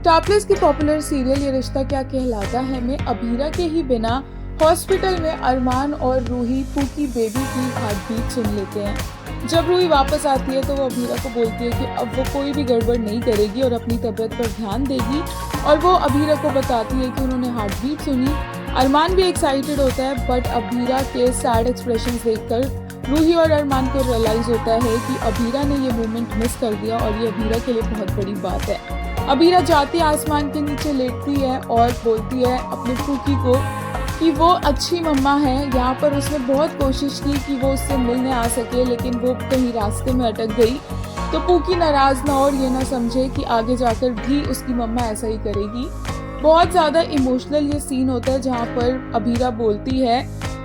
Star plus की popular serial ये रिश्ता क्या कहलाता है में अभीरा के ही बिना हॉस्पिटल में अरमान और रूही पूकी बेबी की हार्ट बीट सुन लेते हैं। जब रूही वापस आती है तो वो अभीरा को बोलती है कि अब वो कोई भी गड़बड़ नहीं करेगी और अपनी तबीयत पर ध्यान देगी, और वो अभीरा को बताती है कि उन्होंने हार्ट बीट सुनी। अरमान भी एक्साइटेड होता है, बट अभीरा के सैड एक्सप्रेशंस देखकर रूही और अरमान को रियलाइज होता है कि अभीरा ने ये मोमेंट मिस कर दिया और ये अभीरा के लिए बहुत बड़ी बात है। अभीरा जाती आसमान के नीचे लेटती है और बोलती है अपने पूकी को कि वो अच्छी मम्मा है। यहाँ पर उसने बहुत कोशिश की कि वो उससे मिलने आ सके, लेकिन वो कहीं रास्ते में अटक गई। तो पूकी नाराज ना और ये ना समझे कि आगे जाकर भी उसकी मम्मा ऐसा ही करेगी। बहुत ज़्यादा इमोशनल ये सीन होता है जहाँ पर अभीरा बोलती है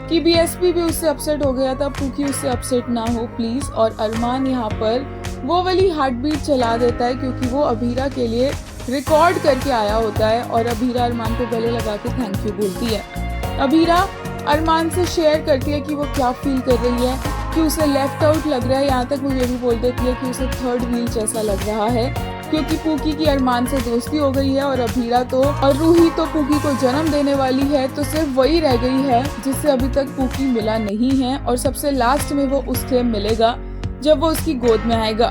कि बीएसपी भी उससे अपसेट हो गया था, पूकी उससे अपसेट ना हो प्लीज़। और अरमान यहाँ पर वो वाली हार्ट बीट चला देता है क्योंकि वो अभीरा के लिए रिकॉर्ड करके आया होता है, और अभीरा अरमान को गले लगा के थैंक यू बोलती है। अभीरा अरमान से शेयर करती है कि वो क्या फील कर रही है, कि उसे लेफ्ट आउट लग रहा है। यहाँ तक वो ये भी बोल देती है कि उसे थर्ड व्हील जैसा लग रहा है, क्योंकि पूकी की अरमान से दोस्ती हो गई है और अभीरा तो और रूही तो पूकी को जन्म देने वाली है, तो सिर्फ वही रह गई है जिससे अभी तक पूकी मिला नहीं है, और सबसे लास्ट में वो उससे मिलेगा जब वो उसकी गोद में आएगा।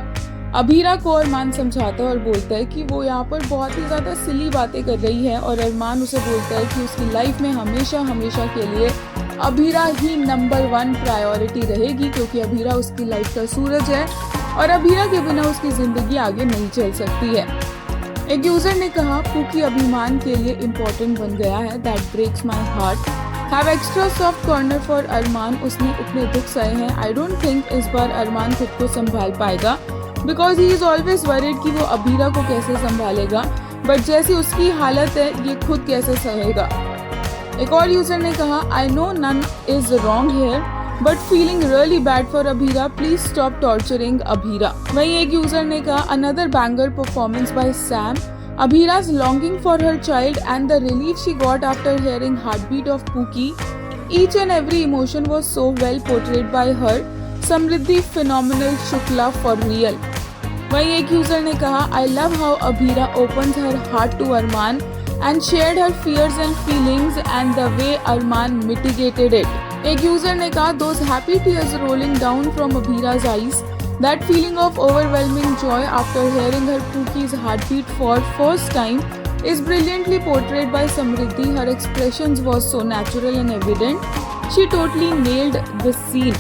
अभीरा को अरमान समझाता है और बोलता है कि वो यहाँ पर बहुत ही ज़्यादा सिली बातें कर रही है, और अरमान उसे बोलता है कि उसकी लाइफ में हमेशा हमेशा के लिए अभीरा ही नंबर 1 प्रायोरिटी रहेगी, क्योंकि अभीरा उसकी लाइफ का सूरज है और अभीरा के बिना उसकी ज़िंदगी आगे नहीं चल सकती है। एक यूज़र ने कहा पूकी अभिमान के लिए इम्पोर्टेंट बन गया है, that breaks my heart. Have extra soft corner for Arman. उसने इतने दुख सहे हैं, आई डोंट थिंक इस बार अरमान खुद को संभाल पाएगा, because he is always worried कि वो अभीरा को कैसे संभालेगा, बट जैसी उसकी हालत है ये खुद कैसे सहेगा। एक और यूजर ने कहा I know none is wrong here but feeling really bad for Abhira, please stop torturing Abhira. वहीं एक यूजर ने कहा another banger performance by Sam, Abhira's longing for her child and the relief she got after hearing heartbeat of Pookie. Each and every emotion was so well portrayed by her. Samriddhi phenomenal Shukla for real. वहीं एक user ने कहा I love how Abhira opens her heart to Arman and shared her fears and feelings and the way Arman mitigated it. एक user ने कहा those happy tears rolling down from Abhira's eyes. That feeling of overwhelming joy after hearing her Pookie's heartbeat for first time is brilliantly portrayed by Samriddhi. Her expressions was so natural and evident. She totally nailed the scene.